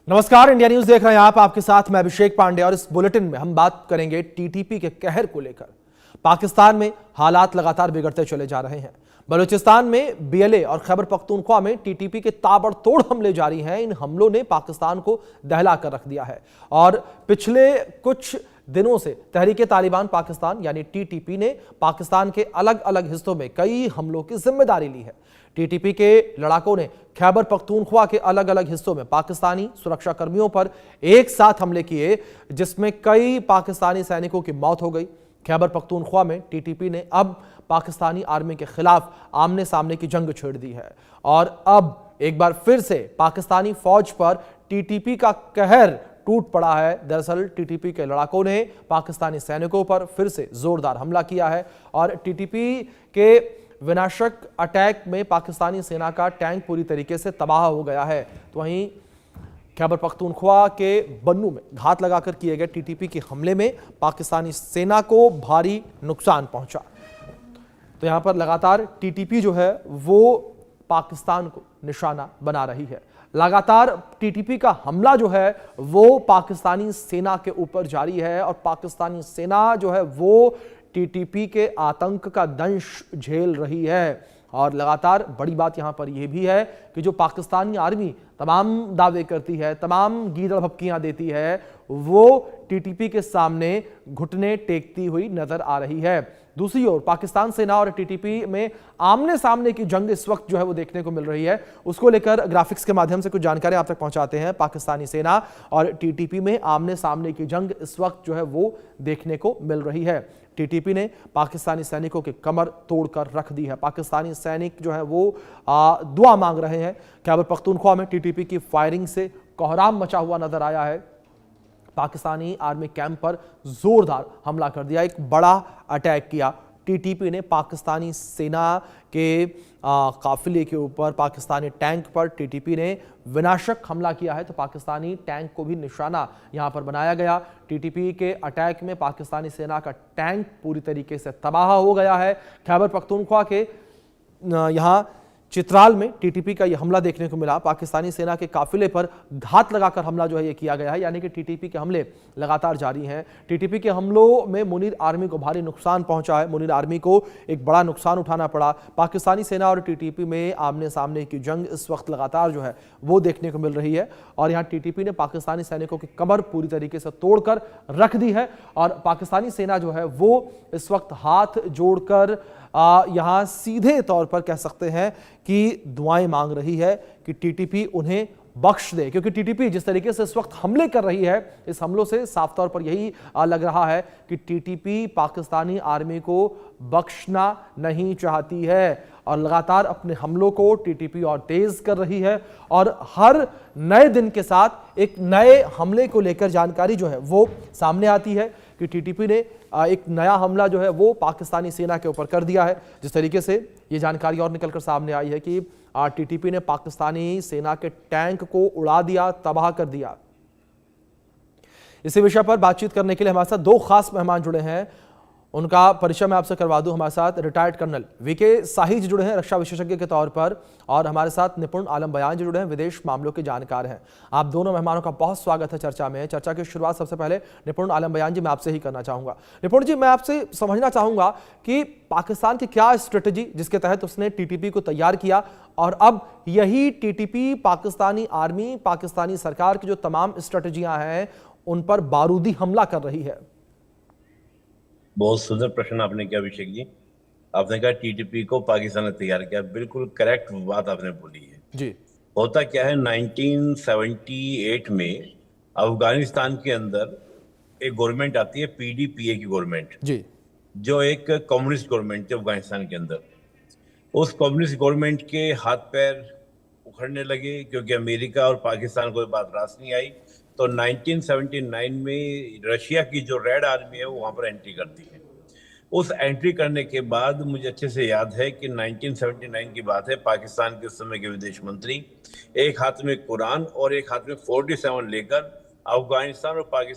नमस्कार, India news देख रहे हैं आप। आपके साथ मैं अभिषेक पांडे और इस बुलेटिन में हम बात करेंगे टीटीपी के कहर को लेकर। पाकिस्तान में हालात लगातार बिगड़ते चले जा रहे हैं। बलूचिस्तान में बीएलए और खैबर पख्तूनख्वा में टीटीपी के ताबड़तोड़ हमले जारी हैं। इन हमलों ने पाकिस्तान को दहला कर रख दिया है और पिछले कुछ दिनों से तहरीके तालिबान पाकिस्तान यानी टीटीपी ने पाकिस्तान के अलग अलग हिस्सों में कई हमलों की जिम्मेदारी ली है। टीटीपी के लड़ाकों ने खैबर पख्तूनख्वा के अलग अलग हिस्सों में पाकिस्तानी सुरक्षा कर्मियों पर एक साथ हमले किए, जिसमें कई पाकिस्तानी सैनिकों की मौत हो गई। खैबर पख्तूनख्वा में टीटीपी ने अब पाकिस्तानी आर्मी के खिलाफ आमने सामने की जंग छेड़ दी है और अब एक बार फिर से पाकिस्तानी फौज पर टीटीपी का कहर टूट पड़ा है। दरअसल टीटीपी के लड़ाकों ने पाकिस्तानी सैनिकों पर फिर से जोरदार हमला किया है और टीटीपी के विनाशक अटैक में पाकिस्तानी सेना का टैंक पूरी तरीके से तबाह हो गया है। तो वहीं खैबर पख्तूनख्वा के बन्नू में घात लगाकर किए गए टीटीपी के हमले में पाकिस्तानी सेना को भारी नुकसान पहुंचा। तो यहां पर लगातार टीटीपी जो है वो पाकिस्तान को निशाना बना रही है। लगातार टीटीपी का हमला जो है वो पाकिस्तानी सेना के ऊपर जारी है और पाकिस्तानी सेना जो है वो टीटीपी के आतंक का दंश झेल रही है। और लगातार बड़ी बात यहां पर यह भी है कि जो पाकिस्तानी आर्मी तमाम दावे करती है, तमाम गीदड़ भपकियां देती है, वो टीटीपी के सामने घुटने टेकती हुई नजर आ रही है। दूसरी ओर पाकिस्तान सेना और टीटीपी में आमने सामने की जंग इस वक्त जो है वो देखने को मिल रही है। उसको लेकर ग्राफिक्स के माध्यम से कुछ जानकारी आप तक पहुंचाते हैं। पाकिस्तानी सेना और टीटीपी में आमने सामने की जंग इस वक्त जो है वो देखने को मिल रही है। टीटीपी ने पाकिस्तानी सैनिकों की कमर तोड़कर रख दी है। पाकिस्तानी सैनिक जो है वो दुआ मांग रहे हैं। खैबर पख्तूनख्वा में टीटीपी की फायरिंग से कोहराम मचा हुआ नजर आया है। पाकिस्तानी आर्मी कैंप पर जोरदार हमला कर दिया, एक बड़ा अटैक किया। टीटीपी ने पाकिस्तानी सेना के काफिले के ऊपर, पाकिस्तानी टैंक पर टीटीपी ने विनाशक हमला किया है। तो पाकिस्तानी टैंक को भी निशाना यहां पर बनाया गया। टीटीपी के अटैक में पाकिस्तानी सेना का टैंक पूरी तरीके से तबाह हो गया है। खैबर पख्तूनख्वा के यहां चित्राल में टीटीपी का यह हमला देखने को मिला। पाकिस्तानी सेना के काफिले पर घात लगाकर हमला जो है यह किया गया है, यानी कि टीटीपी के हमले लगातार जारी हैं। टीटीपी के हमलों में मुनीर आर्मी को भारी नुकसान पहुंचा है। मुनीर आर्मी को एक बड़ा नुकसान उठाना पड़ा। पाकिस्तानी सेना और टीटीपी में आमने सामने की जंग इस वक्त लगातार जो है वो देखने को मिल रही है और यहाँ टीटीपी ने पाकिस्तानी सैनिकों की कमर पूरी तरीके से तोड़कर रख दी है और पाकिस्तानी सेना जो है वो इस वक्त हाथ जोड़कर यहां सीधे तौर पर कह सकते हैं कि दुआएं मांग रही है कि टीटीपी उन्हें बख्श दे, क्योंकि टीटीपी जिस तरीके से इस वक्त हमले कर रही है, इस हमलों से साफ तौर पर यही लग रहा है कि टीटीपी पाकिस्तानी आर्मी को बख्शना नहीं चाहती है और लगातार अपने हमलों को टीटीपी और तेज कर रही है और हर नए दिन के साथ एक नए हमले को लेकर जानकारी जो है वो सामने आती है कि टीटीपी ने एक नया हमला जो है वो पाकिस्तानी सेना के ऊपर कर दिया है। जिस तरीके से ये जानकारी और निकलकर सामने आई है कि टीटीपी ने पाकिस्तानी सेना के टैंक को उड़ा दिया, तबाह कर दिया। इसी विषय पर बातचीत करने के लिए हमारे साथ दो खास मेहमान जुड़े हैं। उनका परिचय मैं आपसे करवा दूं। हमारे साथ रिटायर्ड कर्नल वीके साही जी जुड़े हैं रक्षा विशेषज्ञ के तौर पर और हमारे साथ निपुण आलम बयान जी जुड़े हैं, विदेश मामलों के जानकार हैं। आप दोनों मेहमानों का बहुत स्वागत है चर्चा में। चर्चा की शुरुआत सबसे पहले निपुण आलम बयान जी मैं आपसे ही करना चाहूंगा। निपुण जी, मैं आपसे समझना चाहूंगा कि पाकिस्तान की क्या स्ट्रेटेजी जिसके तहत उसने टीटीपी को तैयार किया और अब यही टीटीपी पाकिस्तानी आर्मी, पाकिस्तानी सरकार की जो तमाम स्ट्रेटेजियां हैं उन पर बारूदी हमला कर रही है। बहुत सुंदर प्रश्न आपने किया अभिषेक जी। आपने कहा टीटीपी को पाकिस्तान ने तैयार किया, बिल्कुल करेक्ट बात आपने बोली है जी। होता क्या है, 1978 में अफगानिस्तान के अंदर एक गवर्नमेंट आती है, पीडीपीए की गवर्नमेंट जी, जो एक कम्युनिस्ट गवर्नमेंट थी अफगानिस्तान के अंदर। उस कम्युनिस्ट गवर्नमेंट के हाथ पैर उखड़ने लगे क्योंकि अमेरिका और पाकिस्तान को बात रास नहीं आई। तो 1979 में रशिया की जो रेड आर्मी है वो वहां पर एंट्री करती है। उस एंट्री करने के बाद मुझे अच्छे से याद है कि 1979 की बात है, पाकिस्तान के उस समय के विदेश मंत्री एक हाथ में कुरान और एक हाथ में 47 लेकर अफगानिस्तान और पाकिस्तान